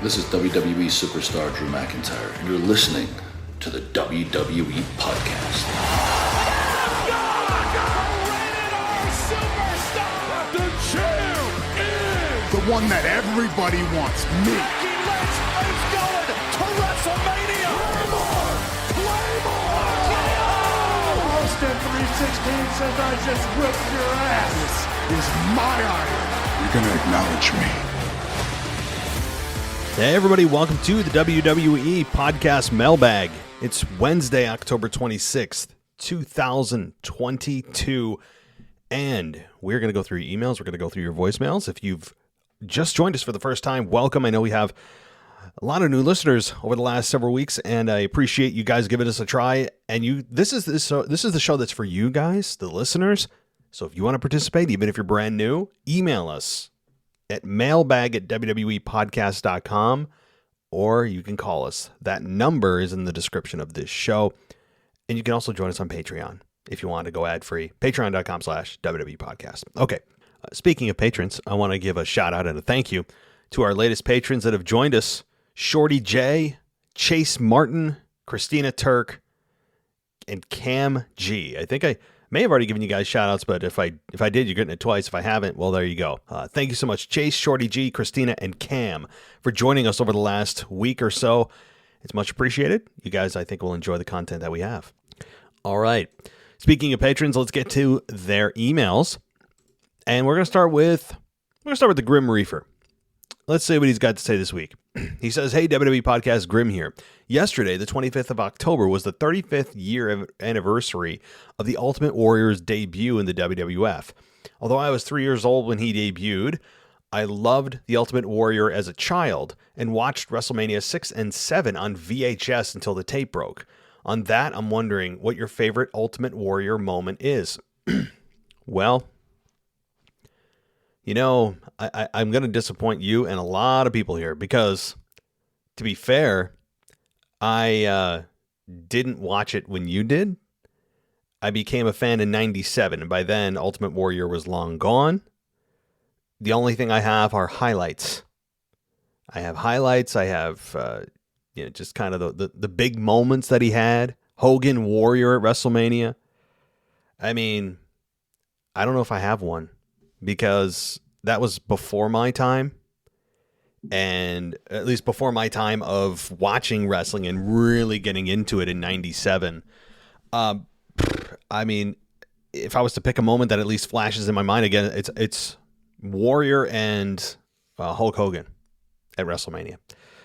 This is WWE superstar Drew McIntyre, and you're listening to the WWE Podcast. The champ is the one that everybody wants, me. Becky Lynch is going to WrestleMania. Claymore! Austin 316 says I just whipped your ass. This is my iron. You're going to acknowledge me. Hey everybody, welcome to the WWE Podcast Mailbag. It's Wednesday, October 26th, 2022, and we're going to go through your emails, we're going to go through your voicemails. If you've just joined us for the first time, welcome. I know we have a lot of new listeners over the last several weeks, and I appreciate you guys giving us a try. And this is the show that's for you guys, the listeners. So if you want to participate, even if you're brand new, email us at mailbag@wwepodcast.com, or you can call us. That number is in the description of this show. And you can also join us on Patreon if you want to go ad-free. Patreon.com/WWEpodcast. Okay, speaking of patrons, I want to give a shout out and a thank you to our latest patrons that have joined us. Shorty J, Chase Martin, Christina Turk, and Cam G. I think I may have already given you guys shout outs, but if I did, you're getting it twice. If I haven't, well, there you go. Thank you so much, Chase, Shorty G, Christina, and Cam, for joining us over the last week or so. It's much appreciated. You guys, I think, will enjoy the content that we have. All right. Speaking of patrons, let's get to their emails. And we're going to start with the Grim Reefer. Let's see what he's got to say this week. He says, "Hey, WWE Podcast, Grim here. Yesterday, the 25th of October, was the 35th year anniversary of the Ultimate Warrior's debut in the WWF. Although I was 3 years old when he debuted, I loved the Ultimate Warrior as a child and watched WrestleMania 6 and 7 on VHS until the tape broke. On that, I'm wondering what your favorite Ultimate Warrior moment is." Well, you know, I'm going to disappoint you and a lot of people here because, to be fair, I didn't watch it when you did. I became a fan in 97, and by then, Ultimate Warrior was long gone. The only thing I have are highlights. I have highlights. I have, just kind of the big moments that he had. Hogan Warrior at WrestleMania. I mean, I don't know if I have one, because that was before my time, and at least before my time of watching wrestling and really getting into it in 97. I mean, if I was to pick a moment that at least flashes in my mind again, it's Warrior and Hulk Hogan at WrestleMania.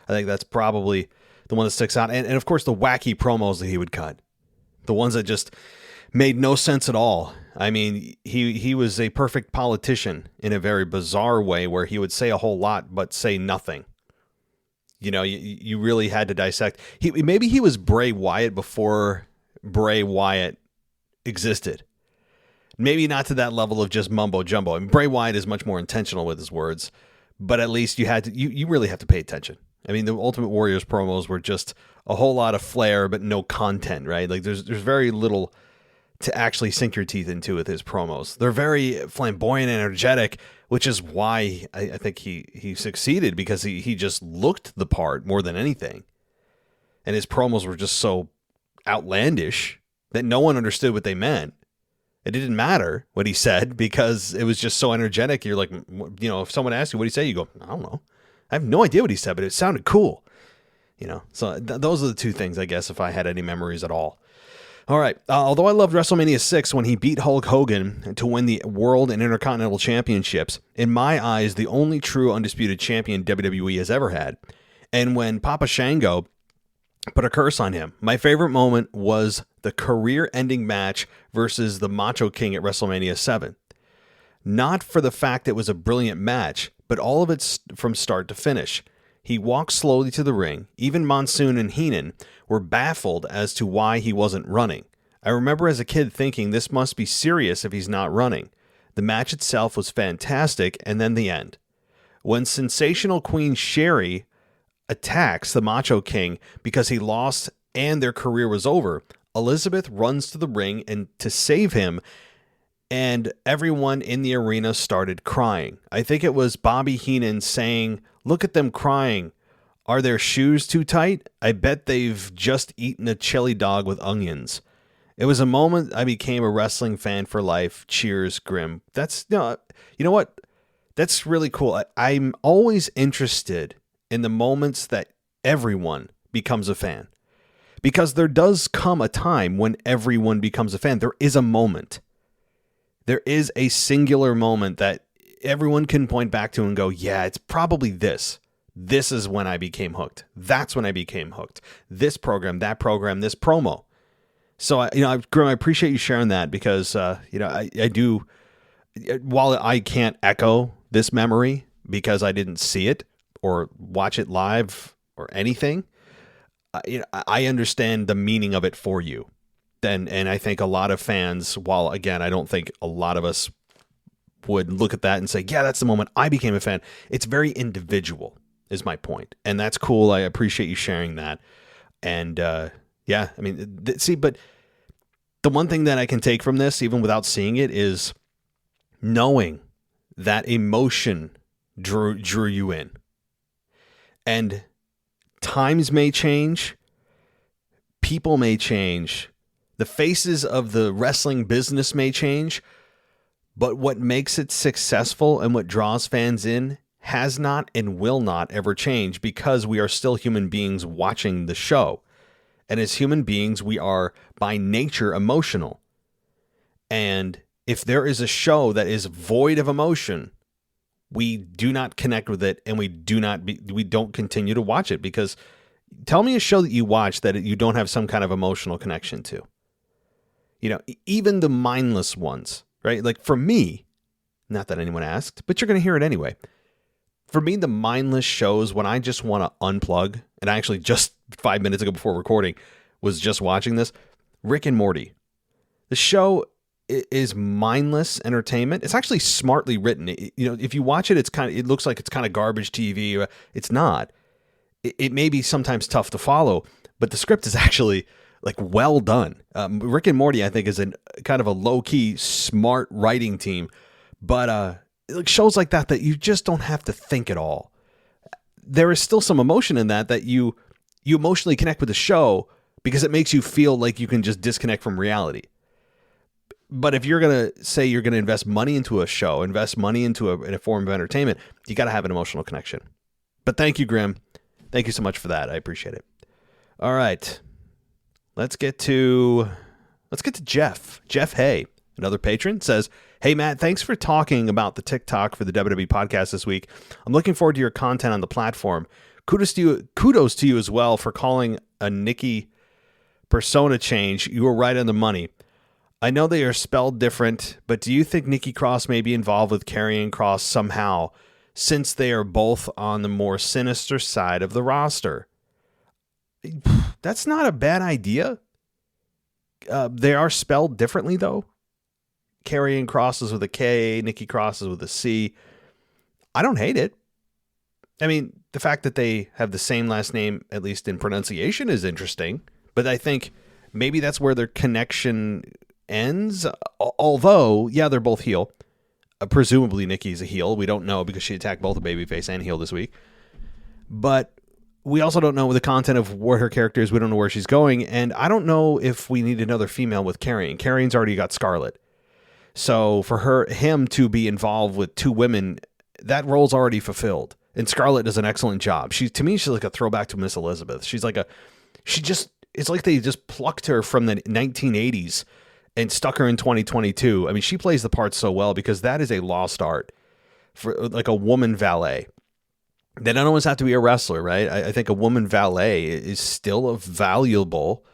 I think that's probably the one that sticks out. And of course, the wacky promos that he would cut, the ones that just made no sense at all. I mean, he was a perfect politician in a very bizarre way where he would say a whole lot but say nothing. You know, you really had to dissect. Maybe he was Bray Wyatt before Bray Wyatt existed. Maybe not to that level of just mumbo jumbo. I mean, Bray Wyatt is much more intentional with his words, but at least you really have to pay attention. I mean, the Ultimate Warrior's promos were just a whole lot of flair but no content, right? Like there's very little to actually sink your teeth into with his promos. They're very flamboyant and energetic, which is why I think he succeeded, because he just looked the part more than anything. And his promos were just so outlandish that no one understood what they meant. It didn't matter what he said because it was just so energetic. You're like, you know, if someone asks you what he said, you go, I don't know. I have no idea what he said, but it sounded cool. You know, so those are the two things, I guess, if I had any memories at all. All right. Although I loved WrestleMania 6 when he beat Hulk Hogan to win the World and Intercontinental Championships, in my eyes, the only true undisputed champion WWE has ever had. And when Papa Shango put a curse on him, my favorite moment was the career-ending match versus the Macho King at WrestleMania 7. Not for the fact it was a brilliant match, but all of it from start to finish. He walked slowly to the ring. Even Monsoon and Heenan were baffled as to why he wasn't running. I remember as a kid thinking this must be serious if he's not running. The match itself was fantastic, and then the end. When sensational Queen Sherry attacks the Macho King because he lost and their career was over, Elizabeth runs to the ring and to save him, and everyone in the arena started crying. I think it was Bobby Heenan saying, "Look at them crying. Are their shoes too tight? I bet they've just eaten a chili dog with onions. It was a moment I became a wrestling fan for life. Cheers, Grim. That's, no, you know what? That's really cool. I'm always interested in the moments that everyone becomes a fan. Because there does come a time when everyone becomes a fan. There is a moment. There is a singular moment that everyone can point back to and go, yeah, it's probably this. This is when I became hooked. That's when I became hooked. This program, that program, this promo. So, Grim, I appreciate you sharing that because, I do, while I can't echo this memory because I didn't see it or watch it live or anything, I understand the meaning of it for you. And I think a lot of fans, while, again, I don't think a lot of us would look at that and say, yeah, that's the moment I became a fan. It's very individual is my point. And that's cool. I appreciate you sharing that. And, yeah, I mean, but the one thing that I can take from this, even without seeing it, is knowing that emotion drew you in. And times may change, people may change, the faces of the wrestling business may change, but what makes it successful and what draws fans in has not and will not ever change because we are still human beings watching the show. And as human beings, we are by nature emotional. And if there is a show that is void of emotion, we do not connect with it and we don't continue to watch it, because tell me a show that you watch that you don't have some kind of emotional connection to. Even the mindless ones, right? Like for me, not that anyone asked, but you're going to hear it anyway. For me, the mindless shows when I just want to unplug, and I actually just 5 minutes ago before recording was just watching this, Rick and Morty. The show is mindless entertainment. It's actually smartly written. If you watch it, it looks like it's kind of garbage TV. It's not. It may be sometimes tough to follow, but the script is actually like well done. Rick and Morty, I think, is kind of a low-key, smart writing team, but shows like that you just don't have to think at all. There is still some emotion in that you emotionally connect with the show because it makes you feel like you can just disconnect from reality. But if you're going to say you're going to invest money into a show, invest money into a form of entertainment, you got to have an emotional connection. But thank you, Grim. Thank you so much for that. I appreciate it. All right. Let's get to Jeff. Jeff Hay, another patron, says, "Hey, Matt, thanks for talking about the TikTok for the WWE podcast this week. I'm looking forward to your content on the platform. Kudos to you as well for calling a Nikki persona change. You were right on the money. I know they are spelled different, but do you think Nikki Cross may be involved with Karrion Kross somehow, since they are both on the more sinister side of the roster?" That's not a bad idea. They are spelled differently, though. Karrion Kross is with a K, Nikki Cross is with a C. I don't hate it. I mean, the fact that they have the same last name, at least in pronunciation, is interesting. But I think maybe that's where their connection ends. Although, yeah, they're both heel. Presumably Nikki's a heel. We don't know because she attacked both a babyface and heel this week. But we also don't know the content of what her character is. We don't know where she's going. And I don't know if we need another female with Karrion. Karrion's already got Scarlett. So for him to be involved with two women, that role's already fulfilled. And Scarlett does an excellent job. To me, she's like a throwback to Miss Elizabeth. It's like they just plucked her from the 1980s and stuck her in 2022. I mean, she plays the part so well because that is a lost art for like a woman valet. They don't always have to be a wrestler, right? I think a woman valet is still a valuable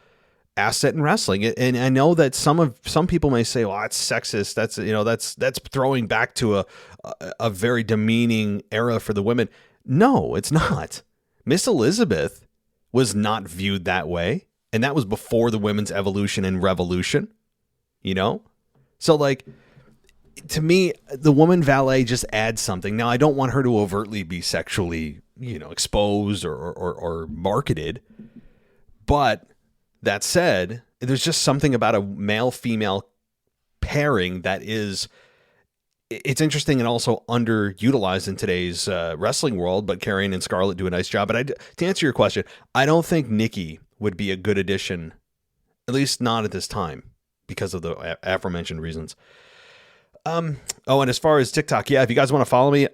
asset in wrestling. And I know that some people may say, "Well, that's sexist. That's throwing back to a very demeaning era for the women." No, it's not. Miss Elizabeth was not viewed that way, and that was before the women's evolution and revolution. So like, to me, the woman valet just adds something. Now, I don't want her to overtly be sexually, exposed or marketed, but that said, there's just something about a male-female pairing that it's interesting and also underutilized in today's wrestling world, but Karrion and Scarlett do a nice job. But to answer your question, I don't think Nikki would be a good addition, at least not at this time, because of the aforementioned reasons. And as far as TikTok, yeah, if you guys want to follow me,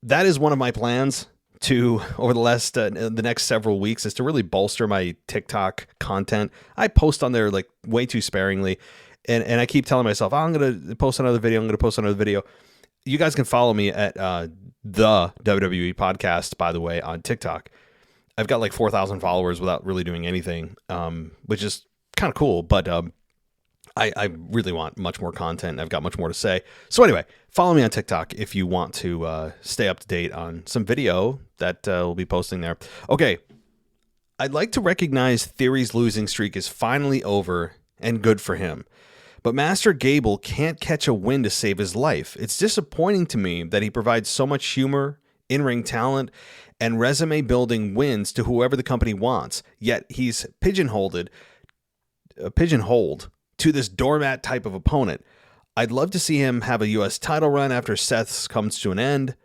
that is one of my plans to, over the next several weeks, is to really bolster my TikTok content. I post on there like way too sparingly. And I keep telling myself, I'm going to post another video. You guys can follow me at the WWE podcast, by the way, on TikTok. I've got like 4,000 followers without really doing anything, which is kind of cool. But I really want much more content. I've got much more to say. So anyway, follow me on TikTok if you want to stay up to date on some video that we'll be posting there. Okay, I'd like to recognize Theory's losing streak is finally over, and good for him. But Master Gable can't catch a win to save his life. It's disappointing to me that he provides so much humor, in-ring talent, and resume-building wins to whoever the company wants, yet he's pigeonholed to this doormat type of opponent. I'd love to see him have a U.S. title run after Seth's comes to an end.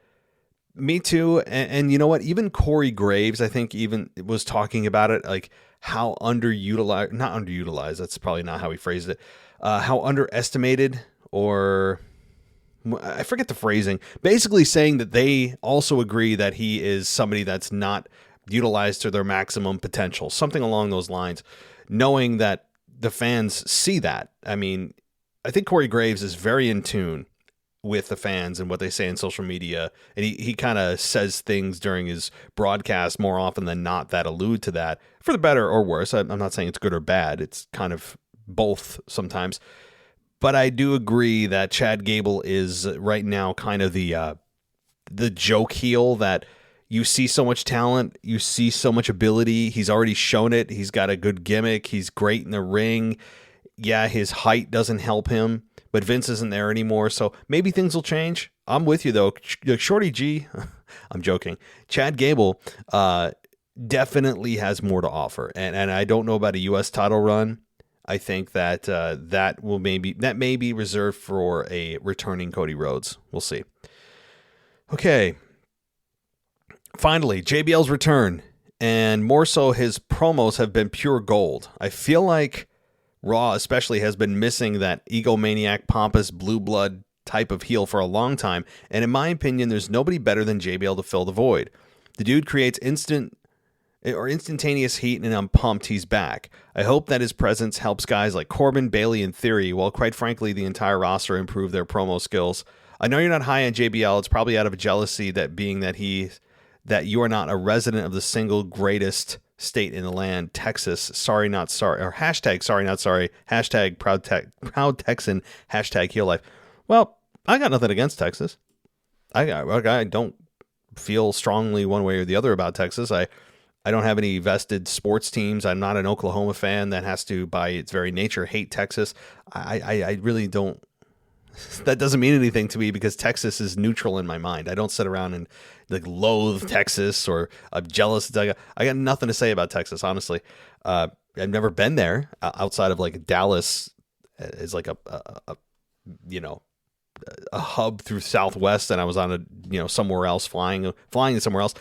Me too, and you know what? Even Corey Graves, I think, even was talking about it, like how not underutilized, that's probably not how he phrased it, how underestimated, or I forget the phrasing, basically saying that they also agree that he is somebody that's not utilized to their maximum potential, something along those lines, knowing that the fans see that. I mean, I think Corey Graves is very in tune with the fans and what they say in social media, and he kind of says things during his broadcast more often than not that allude to that, for the better or worse. I'm not saying it's good or bad. It's kind of both sometimes. But I do agree that Chad Gable is right now kind of the joke heel, that you see so much talent, you see so much ability. He's already shown it. He's got a good gimmick. He's great in the ring. Yeah, his height doesn't help him, but Vince isn't there anymore, so maybe things will change. I'm with you, though. Shorty G, I'm joking. Chad Gable definitely has more to offer, and I don't know about a U.S. title run. I think that that may be reserved for a returning Cody Rhodes. We'll see. Okay. Finally, JBL's return, and more so his promos have been pure gold. I feel like Raw especially has been missing that egomaniac, pompous, blue blood type of heel for a long time, and in my opinion, there's nobody better than JBL to fill the void. The dude creates instantaneous heat, and I'm pumped he's back. I hope that his presence helps guys like Corbin, Bayley, and Theory, while quite frankly the entire roster improve their promo skills. I know you're not high on JBL. It's probably out of jealousy that you are not a resident of the single greatest state in the land, Texas. Sorry, not sorry. Or hashtag sorry, not sorry. Hashtag proud Texan. Hashtag heel life. Well, I got nothing against Texas. I don't feel strongly one way or the other about Texas. I don't have any vested sports teams. I'm not an Oklahoma fan that has to, by its very nature, hate Texas. I really don't. That doesn't mean anything to me because Texas is neutral in my mind. I don't sit around and like loathe Texas or I'm jealous. I got nothing to say about Texas, honestly. I've never been there outside of like Dallas is like a hub through Southwest, and I was on somewhere else flying somewhere else.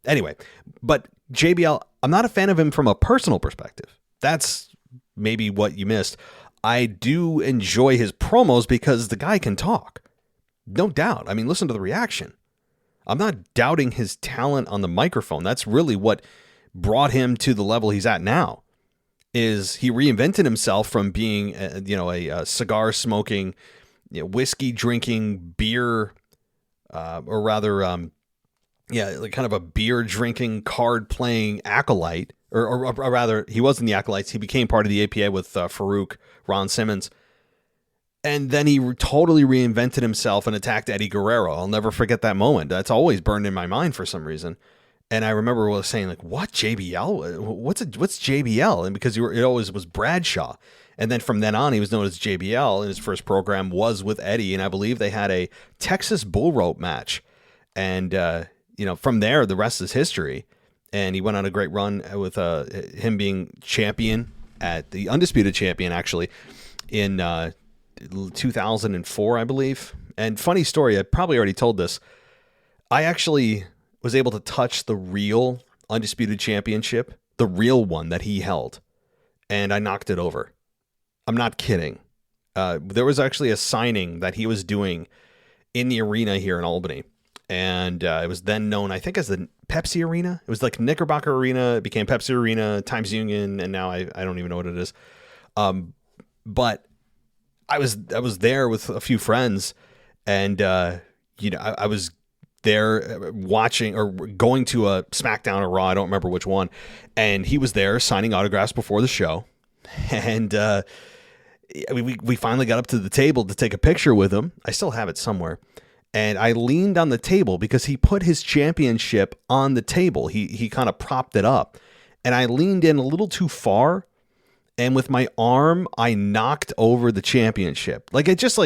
Anyway, but JBL, I'm not a fan of him from a personal perspective. That's maybe what you missed. I do enjoy his promos because the guy can talk. No doubt. I mean, listen to the reaction. I'm not doubting his talent on the microphone. That's really what brought him to the level he's at now. Is he reinvented himself from being a cigar smoking, whiskey drinking, beer, or rather, like kind of a beer drinking, card playing acolyte. Or rather, he was in the Acolytes. He became part of the APA with Farouk, Ron Simmons. And then he totally reinvented himself and attacked Eddie Guerrero. I'll never forget that moment. That's always burned in my mind for some reason. And I remember saying, like, what, JBL? What's JBL? And because it always was Bradshaw. And then from then on, he was known as JBL, and his first program was with Eddie. And I believe they had a Texas bull rope match. And, from there, the rest is history. And he went on a great run with him being champion the undisputed champion, actually, in 2004, I believe. And funny story, I probably already told this. I actually was able to touch the real Undisputed Championship, the real one that he held, and I knocked it over. I'm not kidding. There was actually a signing that he was doing in the arena here in Albany, and it was then known, I think, as the Pepsi Arena. It was like Knickerbocker Arena, it became Pepsi Arena, Times Union, and now I don't even know what it is. But I was there with a few friends, and I was there watching or going to a SmackDown or Raw, I don't remember which one, and he was there signing autographs before the show, and we finally got up to the table to take a picture with him. I still have it somewhere, and I leaned on the table because he put his championship on the table. He kind of propped it up, and I leaned in a little too far, and with my arm I knocked over the championship. Like, it just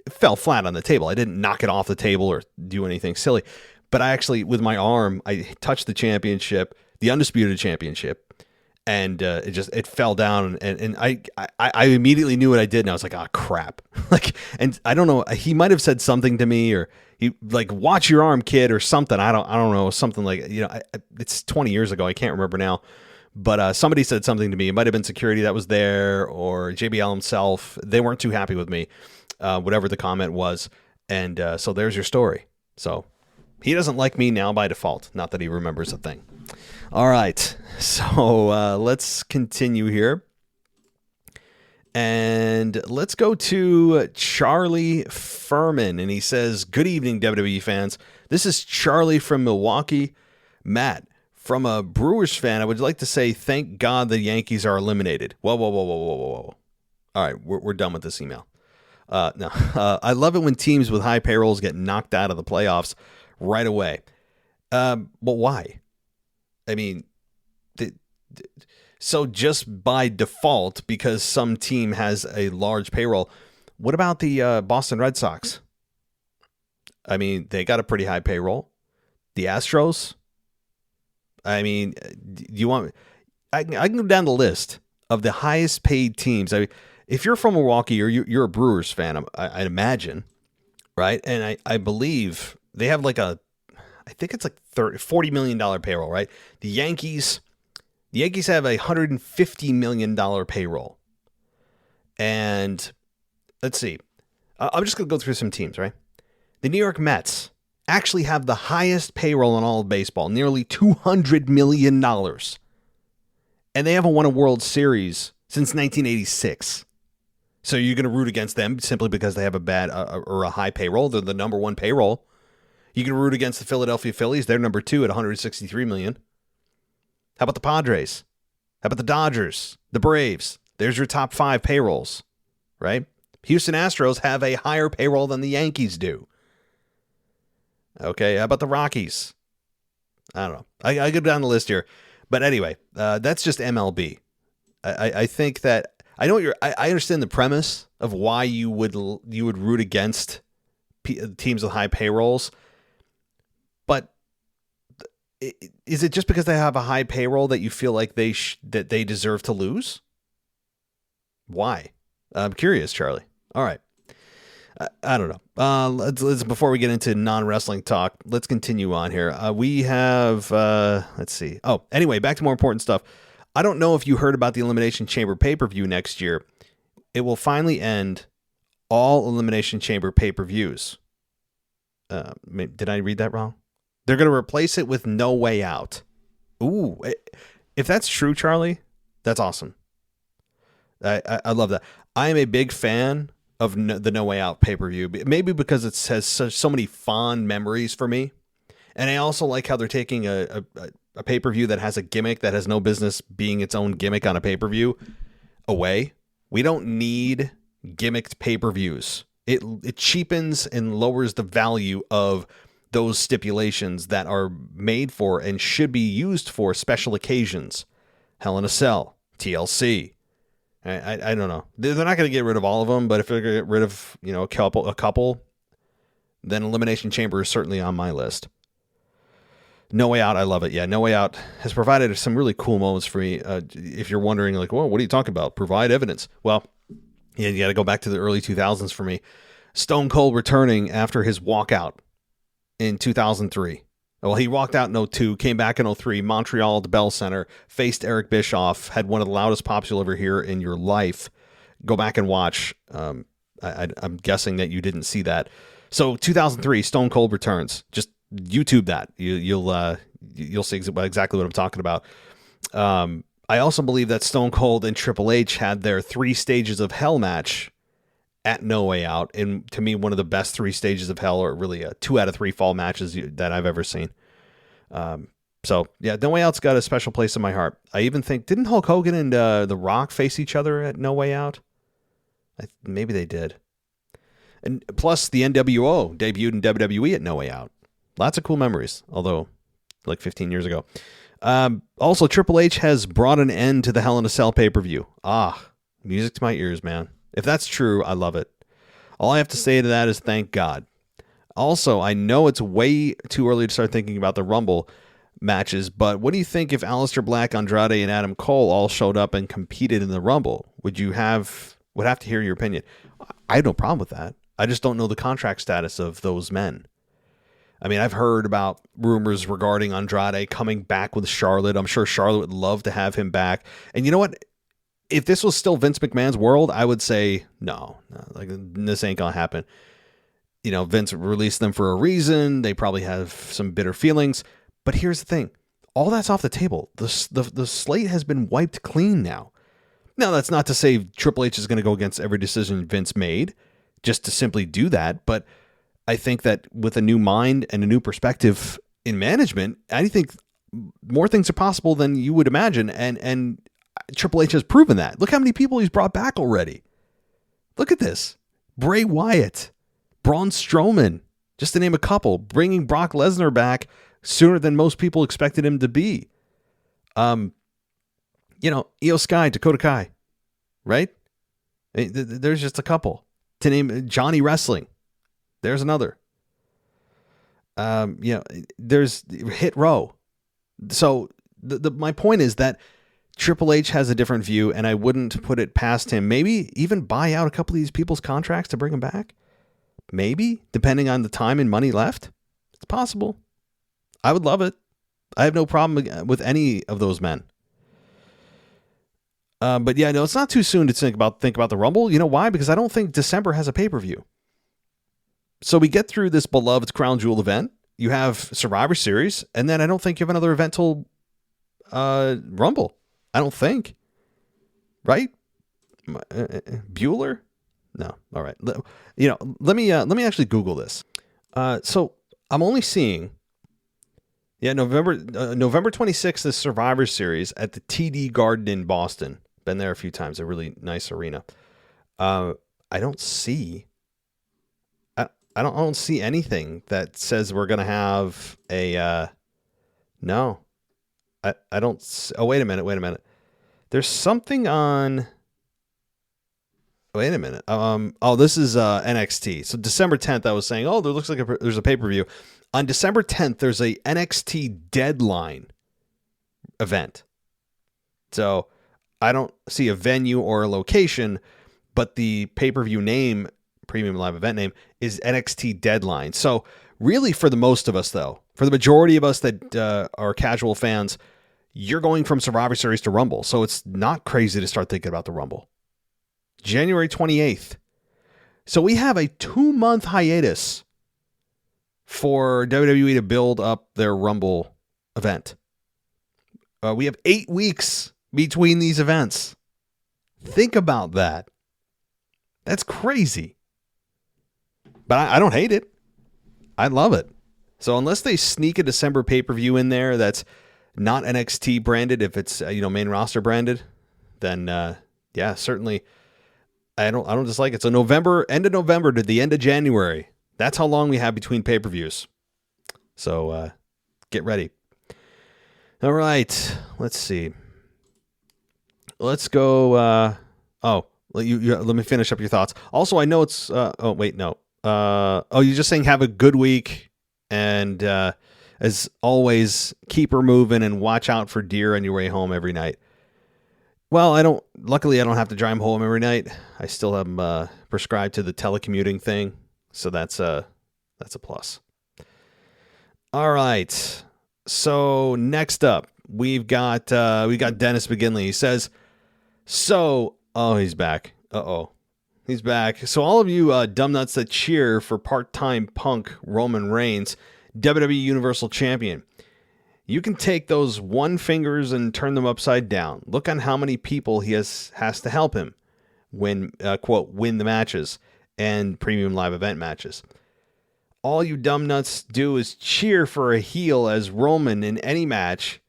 fell flat on the table. I didn't knock it off the table or do anything silly, but I actually, with my arm, I touched the championship, the Undisputed Championship, and it fell down, and I immediately knew what I did, and I was like, oh crap. And I don't know, he might have said something to me, or he watch your arm, kid, or something. I don't know, something like, it's 20 years ago, I can't remember now. But somebody said something to me. It might have been security that was there, or JBL himself. They weren't too happy with me, whatever the comment was. And so there's your story. So he doesn't like me now by default. Not that he remembers a thing. All right. So let's continue here. And let's go to Charlie Furman. And he says, good evening, WWE fans. This is Charlie from Milwaukee. Matt, from a Brewers fan, I would like to say thank God the Yankees are eliminated. Whoa. All right, we're done with this email. No, I love it when teams with high payrolls get knocked out of the playoffs right away. But why? I mean, so just by default, because some team has a large payroll, what about the Boston Red Sox? I mean, they got a pretty high payroll. The Astros? I mean, do you want... I can go down the list of the highest paid teams. I mean, if you're from Milwaukee or you're a Brewers fan, I'd imagine, right? And I believe they have I think it's like $40 million payroll, right? The Yankees have a $150 million payroll. And let's see. I'm just going to go through some teams, right? The New York Mets actually have the highest payroll in all of baseball, nearly $200 million. And they haven't won a World Series since 1986. So you're going to root against them simply because they have a bad or a high payroll. They're the number one payroll. You can root against the Philadelphia Phillies. They're number 2 at $163 million. How about the Padres? How about the Dodgers? The Braves? There's your top 5 payrolls, right? Houston Astros have a higher payroll than the Yankees do. Okay, how about the Rockies? I don't know. I go down the list here. But anyway, that's just MLB. I think that I know I understand the premise of why you would root against teams with high payrolls, but is it just because they have a high payroll that you feel like that they deserve to lose? Why? I'm curious, Charlie. All right. I don't know. Let's before we get into non-wrestling talk, let's continue on here. We have, let's see. Oh, anyway, back to more important stuff. I don't know if you heard about the Elimination Chamber pay-per-view next year. It will finally end all Elimination Chamber pay-per-views. Did I read that wrong? They're going to replace it with No Way Out. Ooh, if that's true, Charlie, that's awesome. I love that. I am a big fan of the No Way Out pay-per-view, maybe because it has so many fond memories for me. And I also like how they're taking a pay-per-view that has a gimmick that has no business being its own gimmick on a pay-per-view away. We don't need gimmicked pay-per-views. It cheapens and lowers the value of those stipulations that are made for and should be used for special occasions. Hell in a Cell, TLC. I don't know. They're not going to get rid of all of them, but if they're going to get rid of a couple, then Elimination Chamber is certainly on my list. No Way Out, I love it. Yeah, No Way Out has provided some really cool moments for me. If you're wondering, well, what are you talking about? Provide evidence. Well, Yeah, you got to go back to the early 2000s for me. Stone Cold returning after his walkout in 2003. Well, he walked out in 2002, came back in 2003, Montreal at the Bell Center, faced Eric Bischoff, had one of the loudest pops you'll ever hear in your life. Go back and watch. I'm guessing that you didn't see that. So 2003, Stone Cold returns. Just YouTube that. You'll see exactly what I'm talking about. I also believe that Stone Cold and Triple H had their 3 stages of hell match at No Way Out, and to me, one of the best 3 stages of hell, or really 2 out of 3 fall matches that I've ever seen. So yeah, No Way Out's got a special place in my heart. I even think, didn't Hulk Hogan and The Rock face each other at No Way Out? Maybe they did. And plus, the NWO debuted in WWE at No Way Out. Lots of cool memories, although like 15 years ago. Also, Triple H has brought an end to the Hell in a Cell pay-per-view. Music to my ears, man. If that's true, I love it. All I have to say to that is thank God. Also, I know it's way too early to start thinking about the Rumble matches, but what do you think if Aleister Black, Andrade, and Adam Cole all showed up and competed in the Rumble? Would have to hear your opinion. I have no problem with that. I just don't know the contract status of those men. I mean, I've heard about rumors regarding Andrade coming back with Charlotte. I'm sure Charlotte would love to have him back. And you know what? If this was still Vince McMahon's world, I would say, no, like this ain't going to happen. You know, Vince released them for a reason. They probably have some bitter feelings. But here's the thing. All that's off the table. The slate has been wiped clean now. Now, that's not to say Triple H is going to go against every decision Vince made just to simply do that. But I think that with a new mind and a new perspective in management, I think more things are possible than you would imagine. And Triple H has proven that. Look how many people he's brought back already. Look at this. Bray Wyatt, Braun Strowman, just to name a couple, bringing Brock Lesnar back sooner than most people expected him to be. Io Sky, Dakota Kai, right? There's just a couple. To name Johnny Wrestling. There's another. There's Hit Row. So my point is that Triple H has a different view, and I wouldn't put it past him. Maybe even buy out a couple of these people's contracts to bring them back. Maybe, depending on the time and money left. It's possible. I would love it. I have no problem with any of those men. But yeah, no, it's not too soon to think about the Rumble. You know why? Because I don't think December has a pay-per-view. So we get through this beloved Crown Jewel event. You have Survivor Series, and then I don't think you have another event till Rumble. I don't think. Right? Bueller? No. All right. Let me actually Google this. So I'm only seeing, November 26th is Survivor Series at the TD Garden in Boston. Been there a few times. A really nice arena. I don't see anything that says we're going to have a, no, I don't. Oh, wait a minute. There's something on, wait a minute. This is NXT. So December 10th, I was saying, there looks like there's a pay-per-view. On December 10th, there's a NXT Deadline event. So I don't see a venue or a location, but the pay-per-view name, premium live event name, is NXT Deadline. So really, for the most of us, though, for the majority of us that are casual fans, you're going from Survivor Series to Rumble. So it's not crazy to start thinking about the Rumble. January 28th. So we have a 2-month hiatus for WWE to build up their Rumble event. We have 8 weeks between these events. Think about that. That's crazy. But I don't hate it. I love it. So unless they sneak a December pay-per-view in there that's not NXT branded, if it's main roster branded, then certainly I don't dislike it. So end of November to the end of January. That's how long we have between pay-per-views. So get ready. All right. Let's see. Let's go. Let me finish up your thoughts. Also, I know it's. You're just saying have a good week, and as always, keep her moving and watch out for deer on your way home every night. Well, luckily I don't have to drive home every night. I still am prescribed to the telecommuting thing. So that's a plus. All right. So next up, we've got Dennis McGinley. He says, he's back. He's back. So all of you dumb nuts that cheer for part-time punk Roman Reigns, WWE Universal Champion, you can take those one fingers and turn them upside down. Look on how many people he has to help him win the matches and premium live event matches. All you dumb nuts do is cheer for a heel as Roman in any match.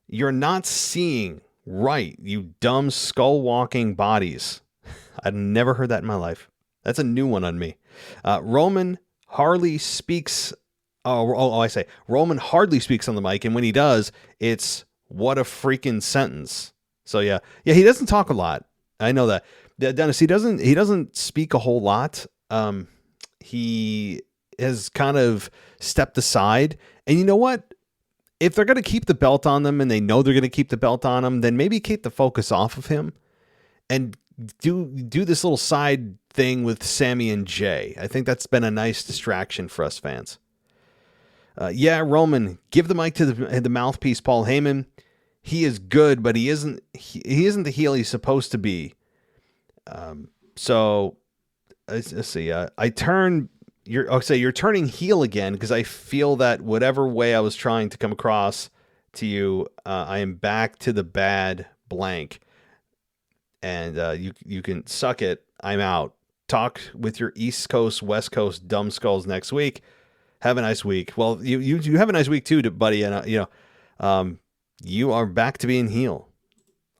You're not seeing right, you dumb skull-walking bodies. I've never heard that in my life. That's a new one on me. Roman hardly speaks. Roman hardly speaks on the mic, and when he does, it's what a freaking sentence. So yeah, he doesn't talk a lot. I know that. Dennis, he doesn't speak a whole lot. He has kind of stepped aside, and you know what? If they're going to keep the belt on them, and they know they're going to keep the belt on him, then maybe keep the focus off of him, and do this little side thing with Sammy and Jay. I think that's been a nice distraction for us fans. Roman, give the mic to the mouthpiece, Paul Heyman. He is good, but he isn't the heel he's supposed to be. So let's see. You're turning heel again because I feel that whatever way I was trying to come across to you, I am back to the bad blank. And you can suck it. I'm out. Talk with your East Coast, West Coast dumb skulls next week. Have a nice week. Well, you have a nice week too, buddy. And you are back to being heel.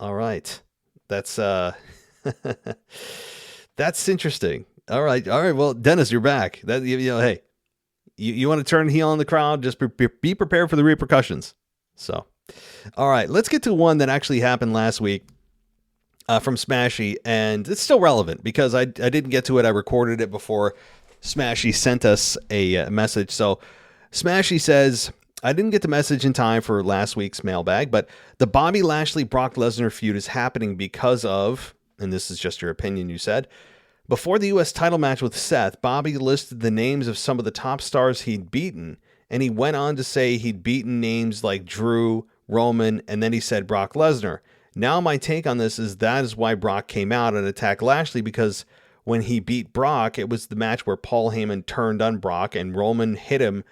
All right, that's that's interesting. All right. Well, Dennis, you're back. That hey, you want to turn heel on the crowd? Just be prepared for the repercussions. So, all right, let's get to one that actually happened last week. From Smashy, and it's still relevant because I didn't get to it. I recorded it before Smashy sent us a message. So Smashy says, I didn't get the message in time for last week's mailbag, but the Bobby Lashley-Brock Lesnar feud is happening because of, and this is just your opinion, you said, before the U.S. title match with Seth, Bobby listed the names of some of the top stars he'd beaten, and he went on to say he'd beaten names like Drew, Roman, and then he said Brock Lesnar. Now my take on this is that is why Brock came out and attacked Lashley, because when he beat Brock, it was the match where Paul Heyman turned on Brock and Roman hit him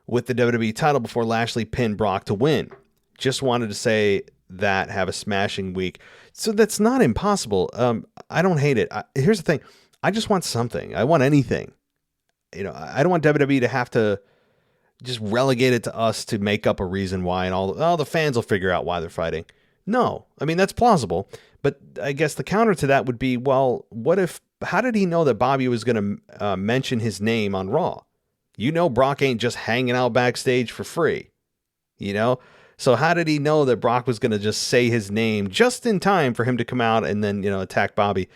with the WWE title before Lashley pinned Brock to win. Just wanted to say that, have a smashing week. So that's not impossible. I don't hate it. Here's the thing. I just want something. I want anything. I don't want WWE to have to just relegate it to us to make up a reason why, and all the fans will figure out why they're fighting. No, I mean, that's plausible, but I guess the counter to that would be, well, how did he know that Bobby was going to mention his name on Raw? Brock ain't just hanging out backstage for free, So how did he know that Brock was going to just say his name just in time for him to come out and then, attack Bobby?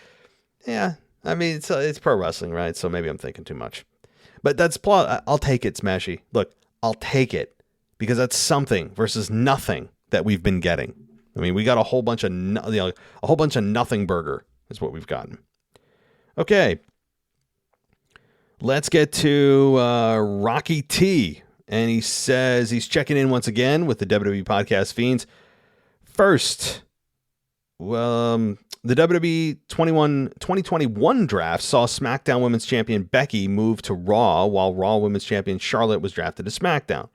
Yeah, I mean, it's pro wrestling, right? So maybe I'm thinking too much, but that's I'll take it, Smashy. Look, I'll take it because that's something versus nothing that we've been getting. I mean, we got a whole bunch of nothing burger is what we've gotten. Okay, let's get to Rocky T, and he says he's checking in once again with the WWE Podcast Fiends. First, the WWE 2021 draft saw SmackDown Women's Champion Becky move to Raw, while Raw Women's Champion Charlotte was drafted to SmackDown.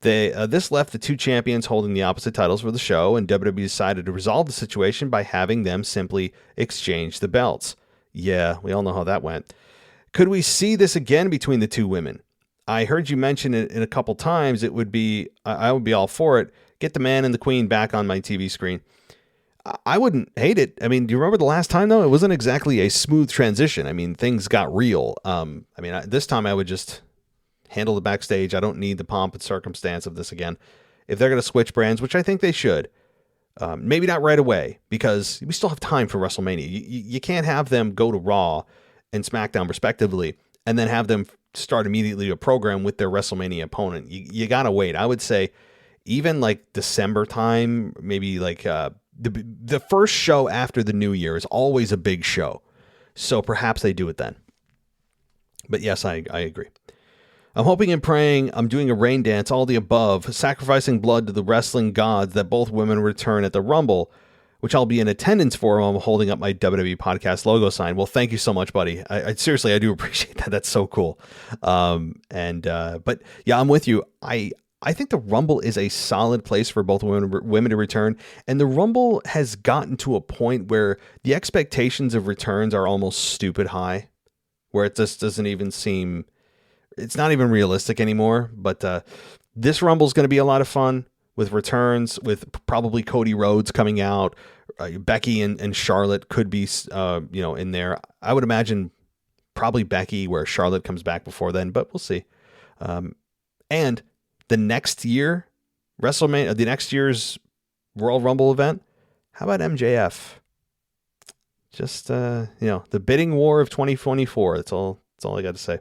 This left the two champions holding the opposite titles for the show, and WWE decided to resolve the situation by having them simply exchange the belts. Yeah, we all know how that went. Could we see this again between the two women? I heard you mention it in a couple times. I would be all for it. Get the man and the queen back on my TV screen. I wouldn't hate it. I mean, do you remember the last time, though? It wasn't exactly a smooth transition. I mean, things got real. This time I would just handle the backstage. I don't need the pomp and circumstance of this again. If they're going to switch brands, which I think they should, maybe not right away, because we still have time for WrestleMania. You can't have them go to Raw and SmackDown respectively, and then have them start immediately a program with their WrestleMania opponent. You got to wait. I would say even like December time, maybe like the first show after the new year is always a big show. So perhaps they do it then. But yes, I agree. I'm hoping and praying, I'm doing a rain dance, all the above, sacrificing blood to the wrestling gods that both women return at the Rumble, which I'll be in attendance for while I'm holding up my WWE podcast logo sign. Well, thank you so much, buddy. I seriously, I do appreciate that. That's so cool. But yeah, I'm with you. I think the Rumble is a solid place for both women to return. And the Rumble has gotten to a point where the expectations of returns are almost stupid high, where it just doesn't even seem, it's not even realistic anymore. But this Rumble is going to be a lot of fun with returns, with probably Cody Rhodes coming out. Becky and Charlotte could be, in there. I would imagine probably Becky, where Charlotte comes back before then, but we'll see. And the next year, WrestleMania, the next year's Royal Rumble event, how about MJF? Just, the bidding war of 2024. That's all I got to say.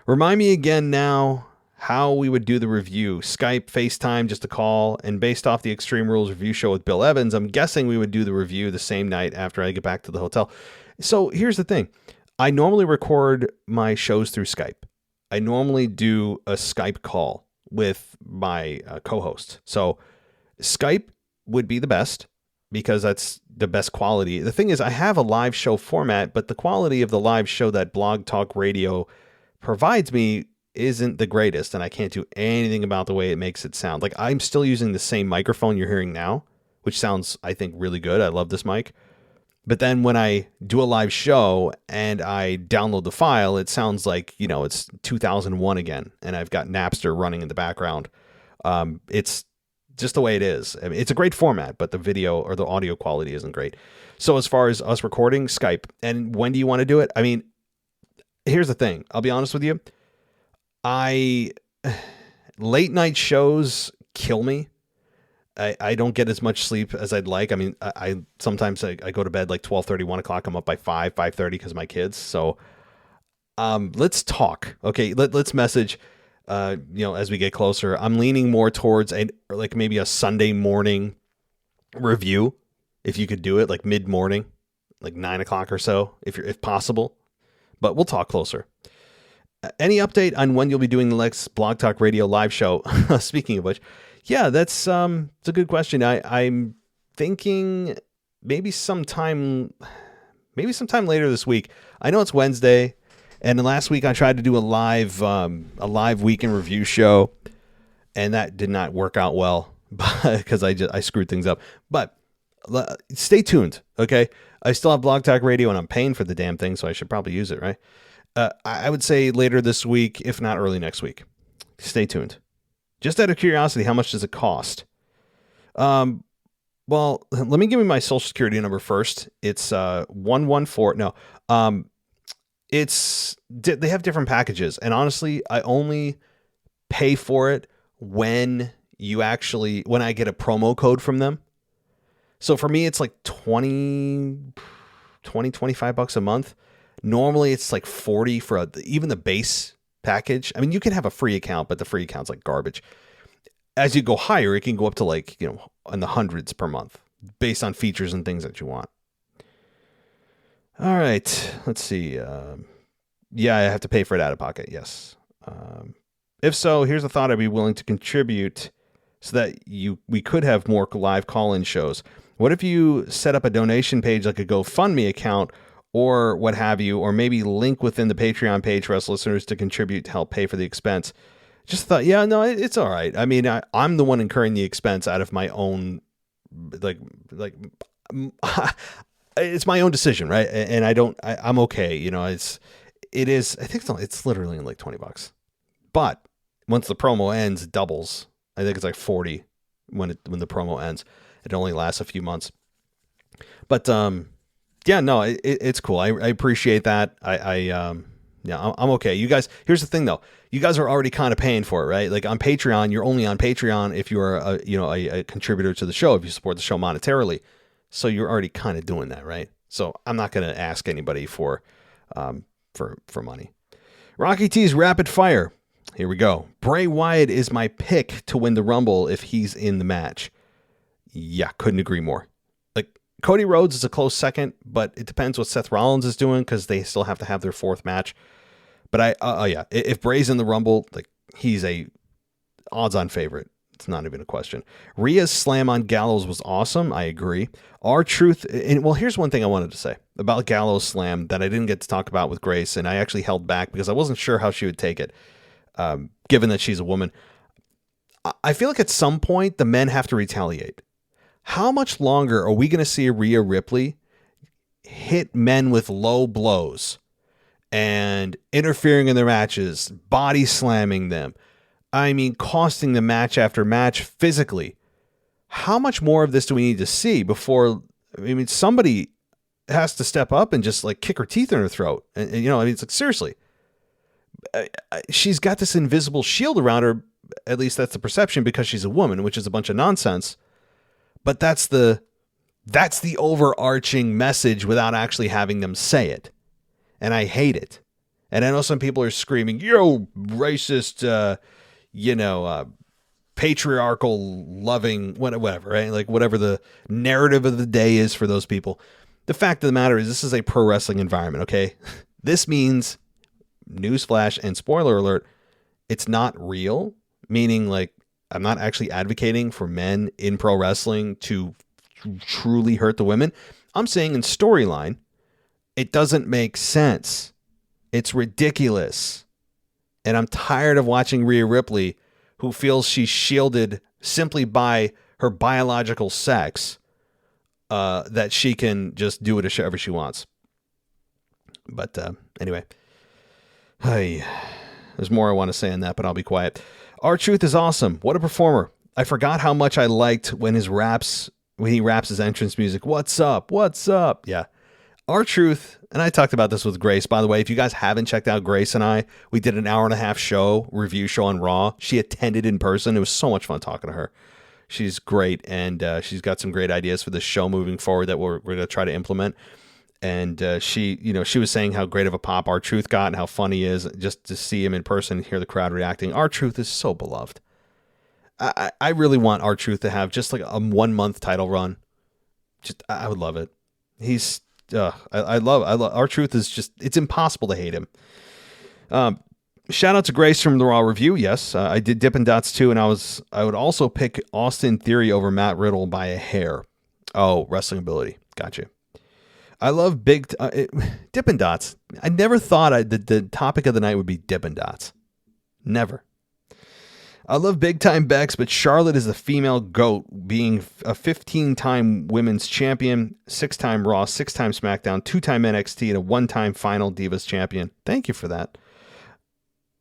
Remind me again now how we would do the review. Skype, FaceTime, just a call. And based off the Extreme Rules review show with Bill Evans, I'm guessing we would do the review the same night after I get back to the hotel. So here's the thing. I normally record my shows through Skype. I normally do a Skype call with my co-host. So Skype would be the best because that's the best quality. The thing is, I have a live show format, but the quality of the live show that Blog Talk Radio provides me isn't the greatest, and I can't do anything about the way it makes it sound. Like, I'm still using the same microphone you're hearing now, which sounds, I think, really good. I love this mic. But then when I do a live show and I download the file, it sounds like, it's 2001 again, and I've got Napster running in the background. It's just the way it is. I mean, it's a great format, but the video or the audio quality isn't great. So as far as us recording, Skype. And when do you want to do it? I mean, here's the thing. I'll be honest with you. Late night shows kill me. I don't get as much sleep as I'd like. I mean, I sometimes I go to bed like 12:30, 1 o'clock. I'm up by 5:30 because of my kids. So let's talk. Okay, let's message, as we get closer. I'm leaning more towards maybe a Sunday morning review. If you could do it like mid-morning, like 9 o'clock or so, if possible. But we'll talk closer. Any update on when you'll be doing the next Blog Talk Radio live show? Speaking of which, yeah, it's a good question. I'm thinking maybe sometime later this week. I know it's Wednesday, and last week I tried to do a live weekend review show, and that did not work out well because I screwed things up. But stay tuned, okay? I still have Blog Talk Radio, and I'm paying for the damn thing, so I should probably use it, right? I would say later this week, if not early next week. Stay tuned. Just out of curiosity, how much does it cost? Well, let me give you my social security number first. It's 114. No, they have different packages, and honestly, I only pay for it when I get a promo code from them. So for me, it's like $25 a month. Normally it's like 40 for even the base package. I mean, you can have a free account, but the free account's like garbage. As you go higher, it can go up to in the hundreds per month based on features and things that you want. All right, let's see. Yeah, I have to pay for it out of pocket. Yes. If so, here's a thought I'd be willing to contribute so that we could have more live call-in shows. What if you set up a donation page like a GoFundMe account or what have you, or maybe link within the Patreon page for us listeners to contribute to help pay for the expense? Just thought, yeah, no, it's all right. I mean, I'm the one incurring the expense out of my own, it's my own decision, right? And I'm okay. I think it's literally like $20, but once the promo ends, it doubles. I think it's like 40 when the promo ends. It only lasts a few months, but, yeah, no, it's cool. I appreciate that. I'm okay. You guys, here's the thing though. You guys are already kind of paying for it, right? Like on Patreon, you're only on Patreon if you're a contributor to the show, if you support the show monetarily. So you're already kind of doing that, right? So I'm not going to ask anybody for money. Rocky T's rapid fire. Here we go. Bray Wyatt is my pick to win the Rumble if he's in the match. Yeah, couldn't agree more. Cody Rhodes is a close second, but it depends what Seth Rollins is doing because they still have to have their fourth match. But if Bray's in the Rumble, like he's a odds-on favorite. It's not even a question. Rhea's slam on Gallows was awesome. I agree. R-Truth, and well, here's one thing I wanted to say about Gallows slam that I didn't get to talk about with Grace, and I actually held back because I wasn't sure how she would take it, given that she's a woman. I feel like at some point the men have to retaliate. How much longer are we going to see Rhea Ripley hit men with low blows and interfering in their matches, body slamming them? I mean, costing the match after match physically. How much more of this do we need to see before, I mean, somebody has to step up and just like kick her teeth in her throat. And you know, I mean, it's like, seriously, she's got this invisible shield around her. At least that's the perception because she's a woman, which is a bunch of nonsense. But that's the overarching message without actually having them say it. And I hate it. And I know some people are screaming, yo, racist, patriarchal loving, whatever, right? Like whatever the narrative of the day is for those people. The fact of the matter is this is a pro wrestling environment, okay? This means, newsflash and spoiler alert, it's not real, meaning like I'm not actually advocating for men in pro wrestling to truly hurt the women. I'm saying in storyline, it doesn't make sense. It's ridiculous. And I'm tired of watching Rhea Ripley, who feels she's shielded simply by her biological sex, that she can just do whatever she wants. But anyway, there's more I want to say on that, but I'll be quiet. R-Truth is awesome. What a performer. I forgot how much I liked when he raps his entrance music. What's up? What's up? Yeah. R-Truth, and I talked about this with Grace, by the way. If you guys haven't checked out Grace and I, we did an 1.5-hour review show on Raw. She attended in person. It was so much fun talking to her. She's great, and she's got some great ideas for the show moving forward that we're going to try to implement. And she was saying how great of a pop R-Truth got and how fun he is. Just to see him in person, hear the crowd reacting. R-Truth is so beloved. I really want R-Truth to have just like a 1-month title run. I would love it. He's I love R-Truth is just, it's impossible to hate him. Shout out to Grace from the Raw review. Yes, I did Dippin' Dots too, and I would also pick Austin Theory over Matt Riddle by a hair. Oh, wrestling ability. Gotcha. I love Dippin' Dots. I never thought the topic of the night would be Dippin' Dots. Never. I love Big Time Bex, but Charlotte is the female GOAT, being a 15-time women's champion, 6-time Raw, 6-time SmackDown, 2-time NXT, and a 1-time Final Divas champion. Thank you for that.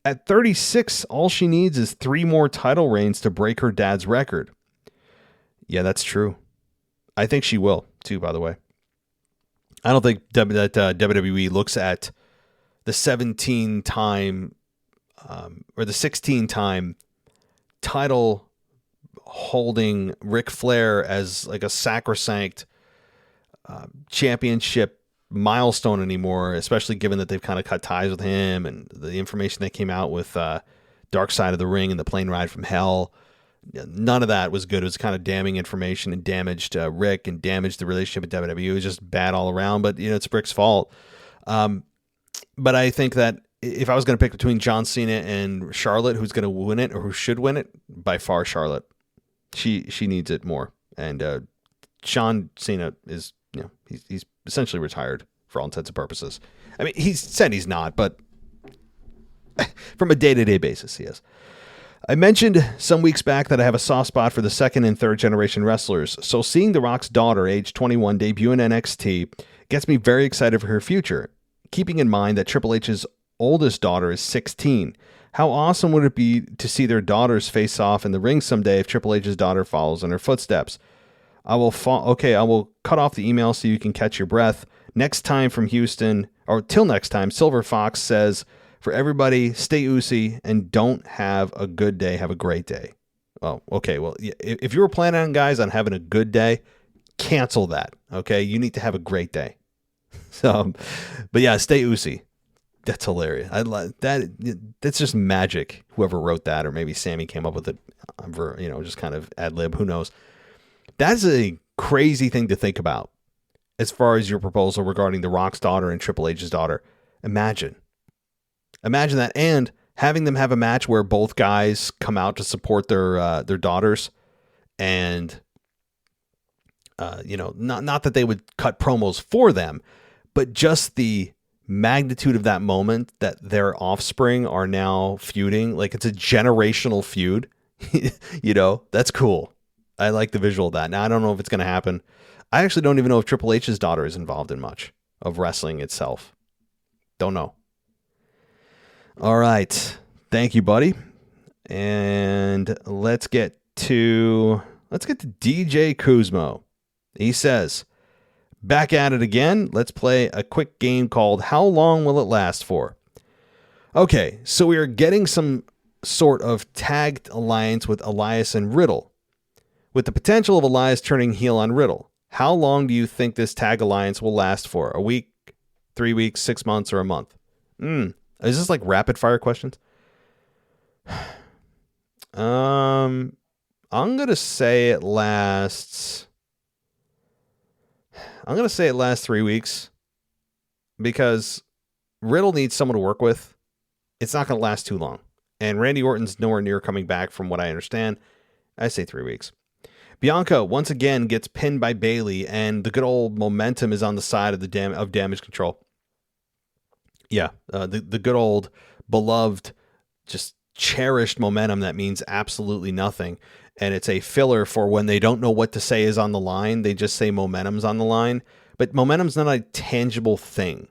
At 36, all she needs is 3 more title reigns to break her dad's record. Yeah, that's true. I think she will, too, by the way. I don't think that WWE looks at the 17-time or the 16-time title holding Ric Flair as like a sacrosanct championship milestone anymore, especially given that they've kind of cut ties with him and the information that came out with Dark Side of the Ring and the plane ride from hell. None of that was good. It was kind of damning information and damaged Rick and damaged the relationship with WWE. It was just bad all around, but it's Rick's fault. But I think that if I was going to pick between John Cena and Charlotte, who's going to win it or who should win it, by far Charlotte. She needs it more. And John Cena is, he's essentially retired for all intents and purposes. I mean, he's said he's not, but from a day-to-day basis, he is. I mentioned some weeks back that I have a soft spot for the second and third generation wrestlers, so seeing The Rock's daughter, age 21, debut in NXT gets me very excited for her future, keeping in mind that Triple H's oldest daughter is 16. How awesome would it be to see their daughters face off in the ring someday if Triple H's daughter follows in her footsteps? I will cut off the email so you can catch your breath. Next time from Houston, or till next time, Silver Fox says, for everybody, stay oozy and don't have a good day. Have a great day. Oh, okay. Well, if you were planning on having a good day, cancel that. Okay. You need to have a great day. So, but yeah, stay oozy. That's hilarious. I love that. That's just magic. Whoever wrote that, or maybe Sammy came up with it for, just kind of ad lib. Who knows? That's a crazy thing to think about. as far as your proposal regarding The Rock's daughter and Triple H's daughter. Imagine that, and having them have a match where both guys come out to support their daughters, and not that they would cut promos for them, but just the magnitude of that moment that their offspring are now feuding. Like, it's a generational feud. That's cool. I like the visual of that. Now, I don't know if it's going to happen. I actually don't even know if Triple H's daughter is involved in much of wrestling itself. Don't know. All right. Thank you, buddy. And let's get to DJ Kuzmo. He says, back at it again. Let's play a quick game called How Long Will It Last For? Okay, so we are getting some sort of tagged alliance with Elias and Riddle, with the potential of Elias turning heel on Riddle. How long do you think this tag alliance will last for? A week, 3 weeks, 6 months, or a month? Is this like rapid fire questions? I'm going to say it lasts 3 weeks, because Riddle needs someone to work with. It's not going to last too long. And Randy Orton's nowhere near coming back from what I understand. I say 3 weeks. Bianca once again gets pinned by Bayley, and the good old momentum is on the side of Damage Control. Yeah, the good old beloved, just cherished momentum that means absolutely nothing. And it's a filler for when they don't know what to say is on the line. They just say momentum's on the line. But momentum's not a tangible thing.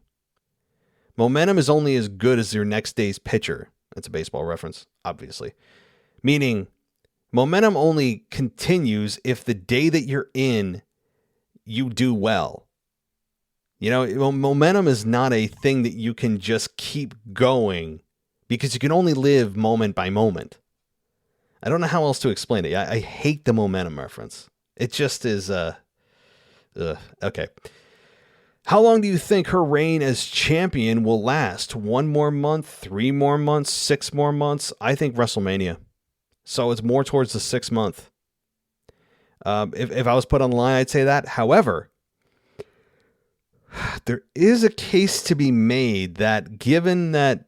Momentum is only as good as your next day's pitcher. That's a baseball reference, obviously. Meaning, momentum only continues if the day that you're in, you do well. Momentum is not a thing that you can just keep going, because you can only live moment by moment. I don't know how else to explain it. I hate the momentum reference. It just is, okay. How long do you think her reign as champion will last? 1 more month, 3 more months, 6 more months? I think WrestleMania. So it's more towards the 6 month. If I was put on the line, I'd say that. However, there is a case to be made that, given that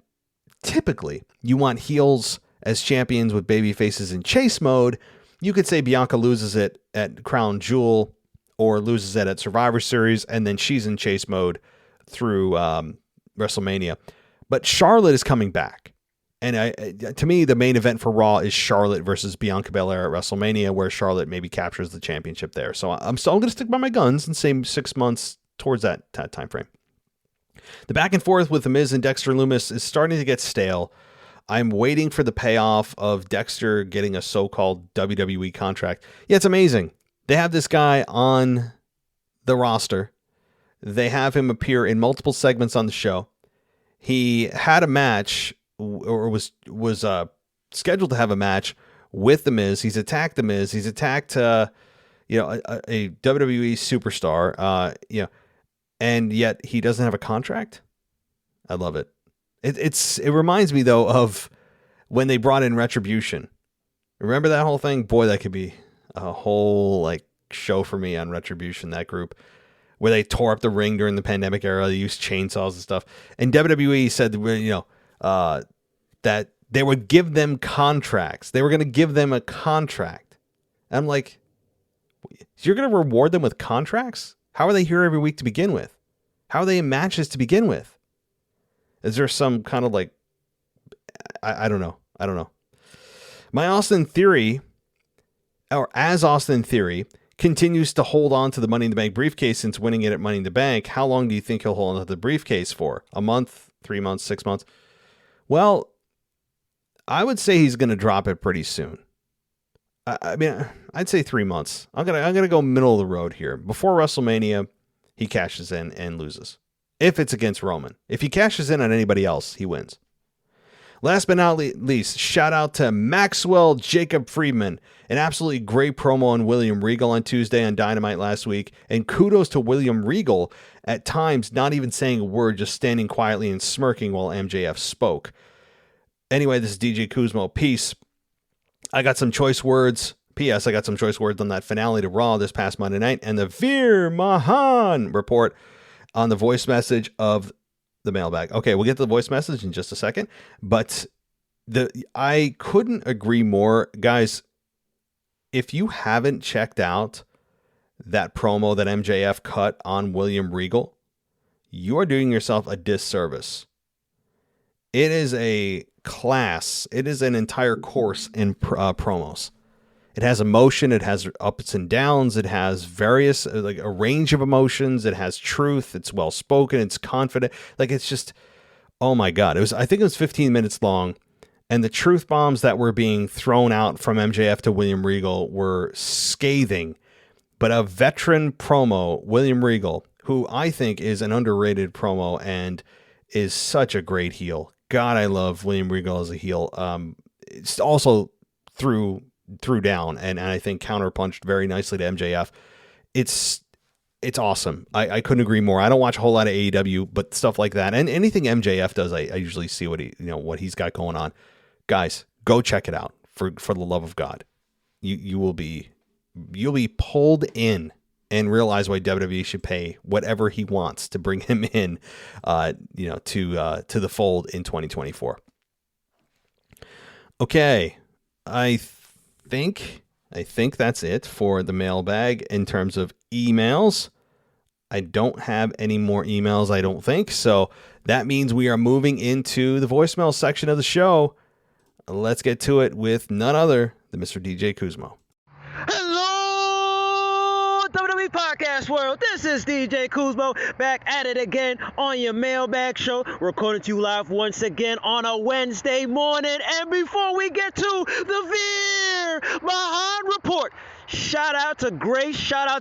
typically you want heels as champions with baby faces in chase mode, you could say Bianca loses it at Crown Jewel or loses it at Survivor Series, and then she's in chase mode through WrestleMania. But Charlotte is coming back. And to me, the main event for Raw is Charlotte versus Bianca Belair at WrestleMania, where Charlotte maybe captures the championship there. So I'm still going to stick by my guns and say 6 months towards that time frame. The back and forth with The Miz and Dexter Lumis is starting to get stale. I'm waiting for the payoff of Dexter getting a so-called WWE contract. Yeah, it's amazing. They have this guy on the roster. They have him appear in multiple segments on the show. He had a match, or was scheduled to have a match with The Miz. He's attacked The Miz. He's attacked a WWE superstar. And yet he doesn't have a contract. I love it. It reminds me though of when they brought in Retribution. Remember that whole thing? Boy, that could be a whole show for me on Retribution, that group, where they tore up the ring during the pandemic era. They used chainsaws and stuff. And WWE said, that they would give them contracts. They were going to give them a contract. And I'm like, you're going to reward them with contracts? How are they here every week to begin with? How are they in matches to begin with? Is there some kind of I don't know. My Austin Theory, or as Austin Theory, continues to hold on to the Money in the Bank briefcase since winning it at Money in the Bank. How long do you think he'll hold on to the briefcase for? A month, 3 months, 6 months? Well, I would say he's going to drop it pretty soon. I mean, I'd say 3 months. I'm gonna go middle of the road here. Before WrestleMania, he cashes in and loses. If it's against Roman. If he cashes in on anybody else, he wins. Last but not least, shout out to Maxwell Jacob Friedman. An absolutely great promo on William Regal on Tuesday on Dynamite last week. And kudos to William Regal, at times not even saying a word, just standing quietly and smirking while MJF spoke. Anyway, this is DJ Kuzmo. Peace. I got some choice words P.S. I got some choice words on that finale to Raw this past Monday night and the Veer Mahan report on the voice message of the mailbag. Okay, we'll get to the voice message in just a second, but I couldn't agree more. Guys, if you haven't checked out that promo that MJF cut on William Regal, you are doing yourself a disservice. It is a class. It is an entire course in promos. It has emotion. It has ups and downs. It has various, like a range of emotions. It has truth. It's well spoken. It's confident. Like, it's just, oh my God. I think it was 15 minutes long. And the truth bombs that were being thrown out from MJF to William Regal were scathing. But a veteran promo, William Regal, who I think is an underrated promo and is such a great heel. God, I love William Regal as a heel. It's also threw down and I think counterpunched very nicely to MJF. It's awesome. I couldn't agree more. I don't watch a whole lot of AEW, but stuff like that and anything MJF does, I usually see what he's got going on. Guys, go check it out for the love of God. You'll be pulled in and realize why WWE should pay whatever he wants to bring him in, to the fold in 2024. Okay, I think that's it for the mailbag in terms of emails. I don't have any more emails, I don't think. So that means we are moving into the voicemail section of the show. Let's get to it with none other than Mr. DJ Kuzmo. Hello, WWE Podcast World. This is DJ Kuzmo back at it again on your Mailbag show, recording to you live once again on a Wednesday morning. And before we get to the Veer Mahan report, shout out to Grace. I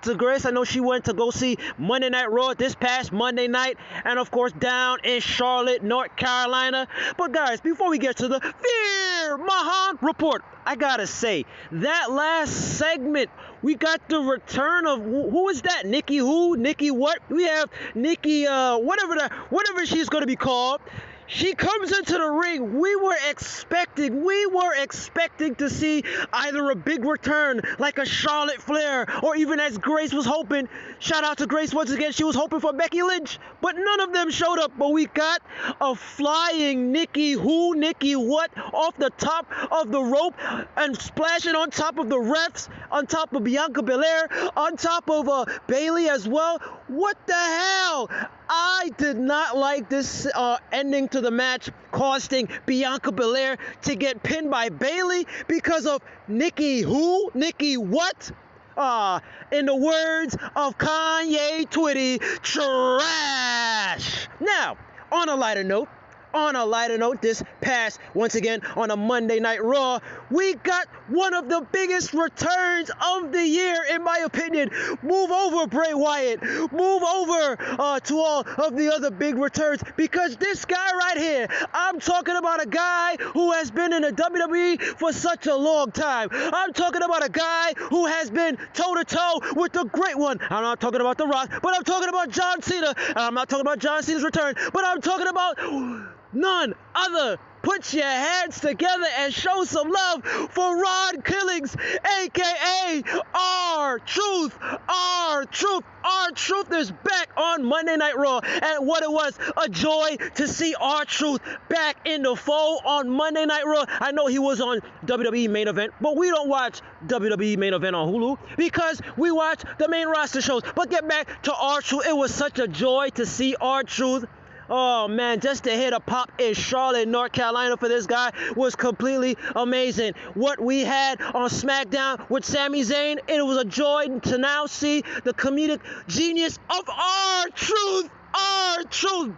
know she went to go see Monday Night Raw this past Monday night, and of course down in Charlotte, North Carolina. But guys, before we get to the Veer Mahan report, I gotta say, that last segment, we got the return of, who is that? Nikki who? Nikki what? We have Nikki, whatever she's gonna be called. She comes into the ring. We were expecting to see either a big return like a Charlotte Flair, or even as Grace was hoping. Shout out to Grace once again. She was hoping for Becky Lynch, but none of them showed up. But we got a flying Nikki who, Nikki what, off the top of the rope and splashing on top of the refs, on top of Bianca Belair, on top of Bayley as well. What the hell? I did not like this ending to the match, costing Bianca Belair to get pinned by Bayley because of Nikki who? Nikki what? In the words of Kanye Twitty, trash. Now, on a lighter note, this past, once again, on a Monday Night Raw, we got one of the biggest returns of the year, in my opinion. Move over, Bray Wyatt. Move over to all of the other big returns, because this guy right here, I'm talking about a guy who has been in the WWE for such a long time. I'm talking about a guy who has been toe-to-toe with the great one. I'm not talking about The Rock, but I'm talking about John Cena. And I'm not talking about John Cena's return, but I'm talking about none other. Put your hands together and show some love for Ron Killings, a.k.a. R-Truth. R-Truth is back on Monday Night Raw, and what it was, a joy to see R-Truth back in the fold on Monday Night Raw. I know he was on WWE Main Event, but we don't watch WWE Main Event on Hulu because we watch the main roster shows. But get back to R-Truth. It was such a joy to see R-Truth. Oh man, just to hit a pop in Charlotte, North Carolina for this guy was completely amazing. What we had on SmackDown with Sami Zayn, it was a joy to now see the comedic genius of R-Truth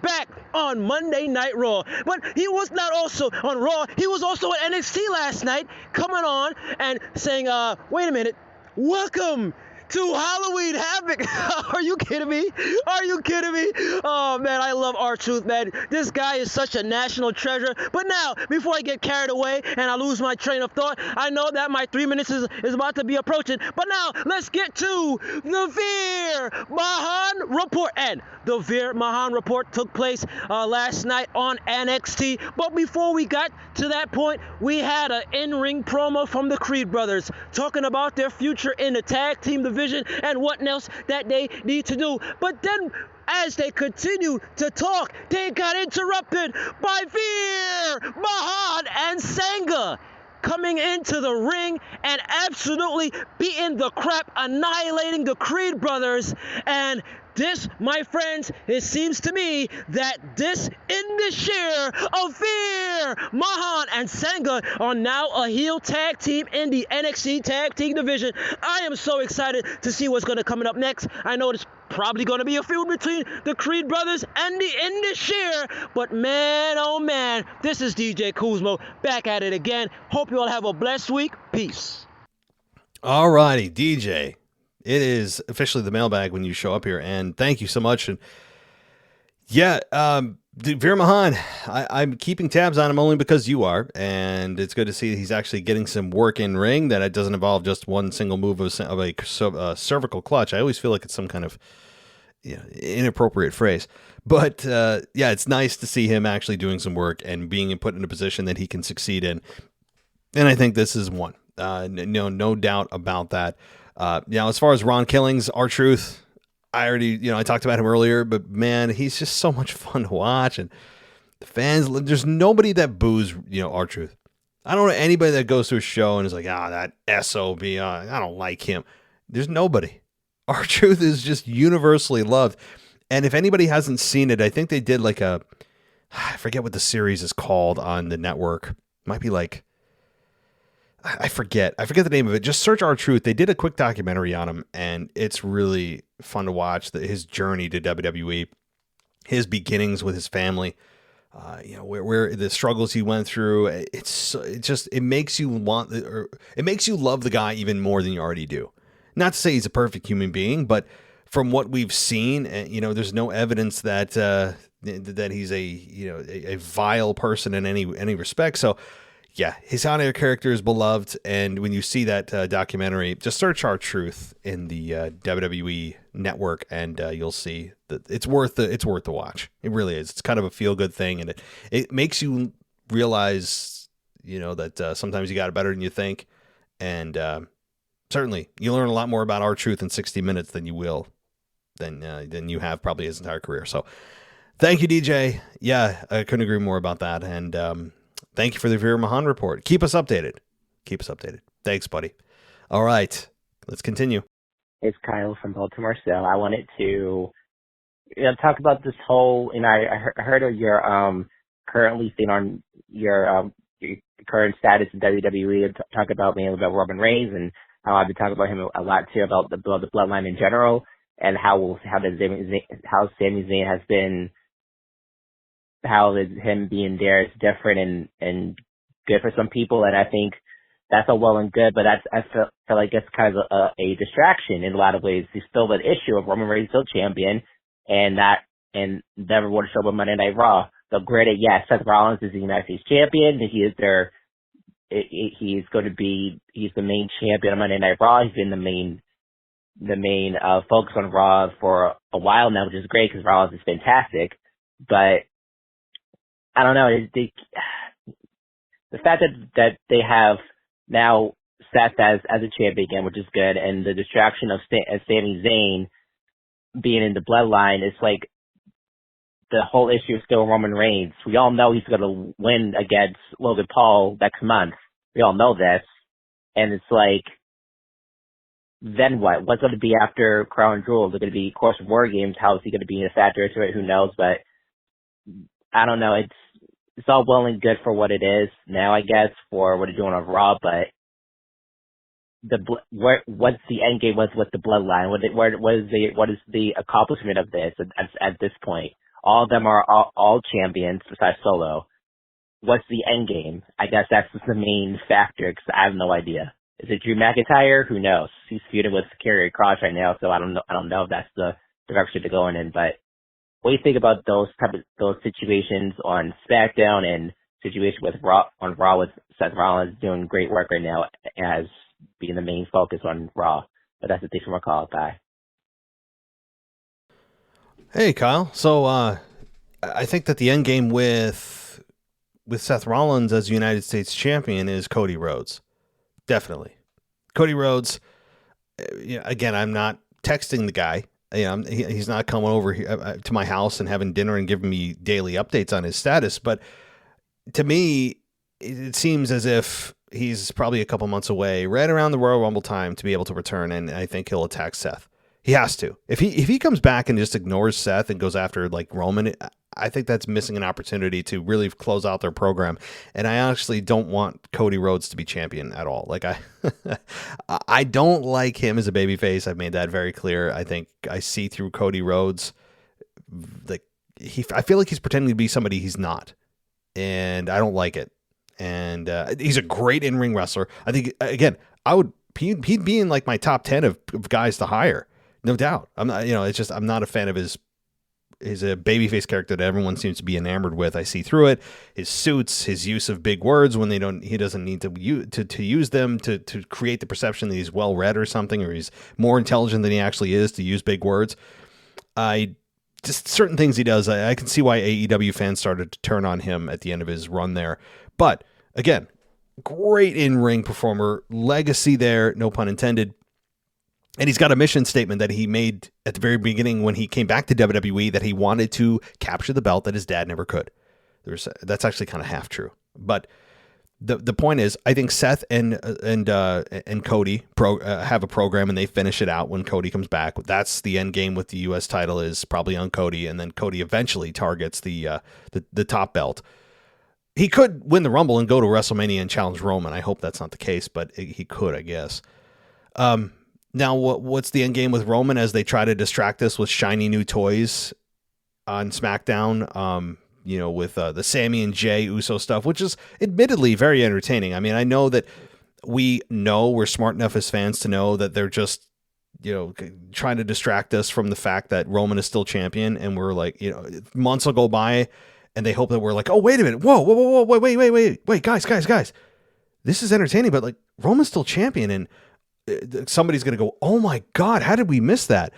back on Monday Night Raw. But he was not also on Raw, he was also at NXT last night, coming on and saying, wait a minute, welcome to Halloween Havoc. Are you kidding me? Are you kidding me? Oh, man, I love R-Truth, man. This guy is such a national treasure. But now, before I get carried away and I lose my train of thought, I know that my 3 minutes is about to be approaching. But now, let's get to the Veer Mahaan Report. And the Veer Mahaan Report took place last night on NXT. But before we got to that point, we had an in-ring promo from the Creed brothers talking about their future in the tag team division and what else that they need to do. But then, as they continued to talk, they got interrupted by Veer Mahaan and Sangha coming into the ring and absolutely beating the crap, annihilating the Creed brothers. And this, my friends, it seems to me that this in the share of Veer Mahaan and Sangha are now a heel tag team in the NXT tag team division. I am so excited to see what's going to come up next. I know it's probably going to be a feud between the Creed brothers and the Indus Share. But man, oh man, this is DJ Kuzmo back at it again. Hope you all have a blessed week. Peace. All righty, DJ. It is officially the mailbag when you show up here, and thank you so much. And yeah, Veer Mahaan, I'm keeping tabs on him only because you are, and it's good to see he's actually getting some work in ring, that it doesn't involve just one single move of a cervical clutch. I always feel like it's some kind of inappropriate phrase. But yeah, it's nice to see him actually doing some work and being put in a position that he can succeed in. And I think this is one. No doubt about that. As far as Ron Killings, R-Truth, I already, I talked about him earlier, but man, he's just so much fun to watch. And the fans, there's nobody that boos, R-Truth. I don't know anybody that goes to a show and is like, that SOB, I don't like him. There's nobody. R-Truth is just universally loved. And if anybody hasn't seen it, I think they did I forget what the series is called on the network. It might be I forget the name of it. Just search R-Truth. They did a quick documentary on him, and it's really fun to watch his journey to WWE, his beginnings with his family, where the struggles he went through. It makes you it makes you love the guy even more than you already do. Not to say he's a perfect human being, but from what we've seen, there's no evidence that that he's a vile person in any respect. So. Yeah, his on-air character is beloved, and when you see that documentary, just search R-Truth in the WWE network, and you'll see that it's worth the watch. It really is. It's kind of a feel-good thing, and it makes you realize, that sometimes you got it better than you think, and certainly you learn a lot more about R-Truth in 60 minutes than you have probably his entire career. So, thank you, DJ. Yeah, I couldn't agree more about that, and. Thank you for the Veer Mahaan report. Keep us updated. Thanks, buddy. All right, let's continue. It's Kyle from Baltimore. So I wanted to talk about this whole, I heard of your currently seen on your current status in WWE, and talk about mainly about Roman Reigns, and how I've been talking about him a lot too, about the bloodline in general, and how Sami Zayn has been. How him being there is different and good for some people, and I think that's all well and good, but I feel like it's kind of a distraction in a lot of ways. There's still an issue of Roman Reigns still champion, and never would have showed up on Monday Night Raw. So granted, yes, Seth Rollins is the United States champion. He is he's the main champion on Monday Night Raw. He's been the main focus on Raw for a while now, which is great because Rollins is fantastic, but I don't know. The fact that they have now Seth as a champion again, which is good, and the distraction of Sami Zayn being in the bloodline, it's like the whole issue is still Roman Reigns. We all know he's going to win against Logan Paul next month. We all know this. And it's like, then what? What's going to be after Crown Jewel? Is it going to be Course of War Games? How is he going to be in a factor into it? Who knows? But I don't know. It's all well and good for what it is now, I guess, for what they're doing on Raw, but what's the end game? What's the bloodline? What is the accomplishment of this at this point? All of them are all champions besides Solo. What's the end game? I guess that's the main factor because I have no idea. Is it Drew McIntyre? Who knows? He's feuding with Karrion Kross right now, so I don't know if that's the direction they're going in. But what do you think about those situations on SmackDown and situation with Raw with Seth Rollins doing great work right now as being the main focus on Raw? But that's the thing from a call. Bye. Hey, Kyle. So I think that the end game with Seth Rollins as United States champion is Cody Rhodes. Definitely. Cody Rhodes, again, I'm not texting the guy. He's not coming over here to my house and having dinner and giving me daily updates on his status. But to me, it seems as if he's probably a couple months away, right around the Royal Rumble time, to be able to return. And I think he'll attack Seth. He has to. If he comes back and just ignores Seth and goes after like Roman, I think that's missing an opportunity to really close out their program. And I actually don't want Cody Rhodes to be champion at all. Like I don't like him as a babyface. I've made that very clear. I think I see through Cody Rhodes. Like I feel like he's pretending to be somebody he's not, and I don't like it. And he's a great in-ring wrestler. I think again, he'd be in like my top 10 of guys to hire. No doubt. I'm not, it's just, I'm not a fan of his a babyface character that everyone seems to be enamored with. I see through it. His suits, his use of big words when he doesn't need to use them to create the perception that he's well read or something, or he's more intelligent than he actually is to use big words. Just certain things he does. I can see why AEW fans started to turn on him at the end of his run there. But again, great in-ring performer, legacy there, no pun intended. And he's got a mission statement that he made at the very beginning when he came back to WWE that he wanted to capture the belt that his dad never could. That's actually kind of half true. But the point is, I think Seth and Cody have a program, and they finish it out when Cody comes back. That's the end game with the U.S. title, is probably on Cody, and then Cody eventually targets the top belt. He could win the Rumble and go to WrestleMania and challenge Roman. I hope that's not the case, but he could, I guess. Now, what's the end game with Roman as they try to distract us with shiny new toys on SmackDown? With the Sammy and Jay Uso stuff, which is admittedly very entertaining. I mean, I know that we're smart enough as fans to know that they're just, trying to distract us from the fact that Roman is still champion, and we're like, months will go by, and they hope that we're like, oh, wait a minute, whoa, wait, guys, this is entertaining, but like Roman's still champion, and somebody's going to go, oh my God, how did we miss that?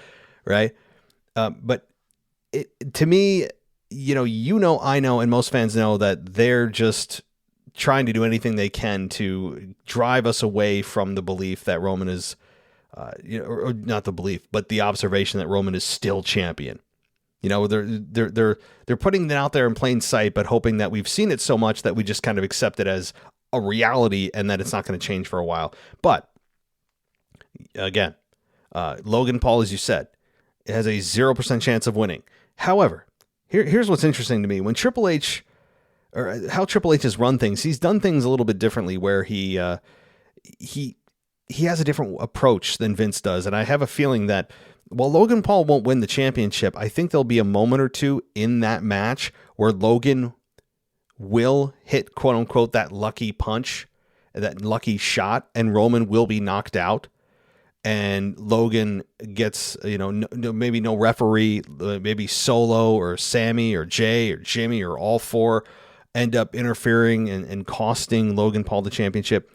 Right. But to me, I know, and most fans know that they're just trying to do anything they can to drive us away from the belief that Roman is, or not the belief, but the observation that Roman is still champion. They're putting it out there in plain sight, but hoping that we've seen it so much that we just kind of accept it as a reality and that it's not going to change for a while. But again, Logan Paul, as you said, has a 0% chance of winning. However, here's what's interesting to me. When Triple H, or how Triple H has run things, he's done things a little bit differently, where he has a different approach than Vince does. And I have a feeling that while Logan Paul won't win the championship, I think there'll be a moment or two in that match where Logan will hit, quote unquote, that lucky punch, that lucky shot, and Roman will be knocked out. And Logan gets, maybe no referee, maybe Solo or Sammy or Jay or Jimmy or all four end up interfering and costing Logan Paul the championship.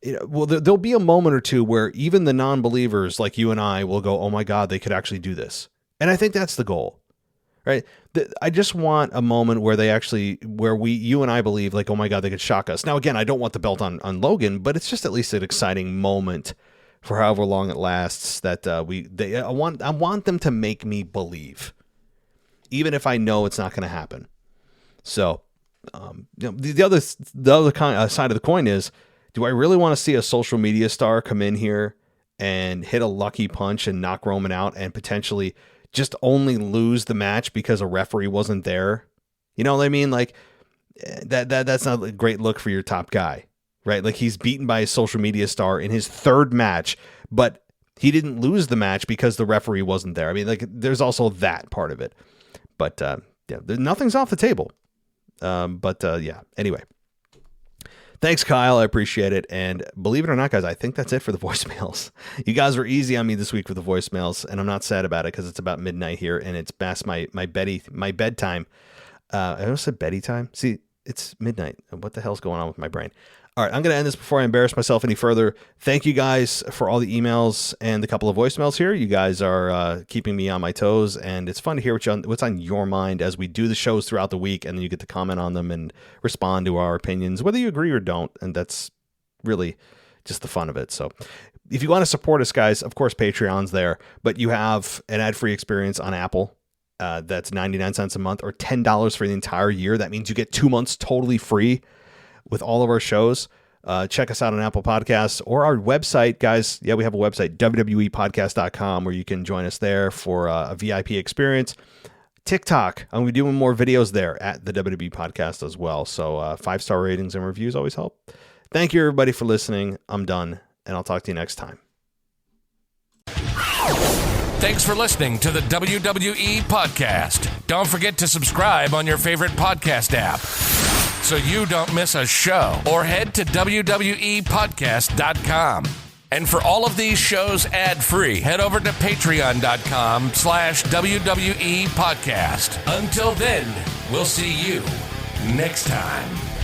There'll be a moment or two where even the non-believers like you and I will go, oh my God, they could actually do this. And I think that's the goal, right? I just want a moment where you and I believe like, oh my God, they could shock us. Now, again, I don't want the belt on Logan, but it's just at least an exciting moment for however long it lasts, that I want them to make me believe, even if I know it's not going to happen. So, the other side of the coin is, do I really want to see a social media star come in here and hit a lucky punch and knock Roman out and potentially just only lose the match because a referee wasn't there? You know what I mean? Like that's not a great look for your top guy. Right, like he's beaten by a social media star in his third match, but he didn't lose the match because the referee wasn't there. I mean, like there's also that part of it. But nothing's off the table. Anyway, Thanks, Kyle. I appreciate it. And believe it or not, guys, I think that's it for the voicemails. You guys were easy on me this week with the voicemails, and I'm not sad about it because it's about midnight here, and it's past my bedtime. I almost said Betty time. See, it's midnight. What the hell's going on with my brain? All right, I'm going to end this before I embarrass myself any further. Thank you guys for all the emails and the couple of voicemails here. You guys are keeping me on my toes, and it's fun to hear what's on your mind as we do the shows throughout the week, and then you get to comment on them and respond to our opinions, whether you agree or don't, and that's really just the fun of it. So if you want to support us, guys, of course, Patreon's there, but you have an ad-free experience on Apple. That's 99 cents a month or $10 for the entire year. That means you get 2 months totally free with all of our shows. Check us out on Apple Podcasts or our website, guys. Yeah, we have a website, wwepodcast.com, where you can join us there for a VIP experience. TikTok, I'm going to be doing more videos there at the WWE Podcast as well. So 5-star ratings and reviews always help. Thank you, everybody, for listening. I'm done, and I'll talk to you next time. Thanks for listening to the WWE Podcast. Don't forget to subscribe on your favorite podcast app so you don't miss a show, or head to wwepodcast.com. And for all of these shows ad-free, head over to patreon.com/WWE Podcast. Until then, we'll see you next time.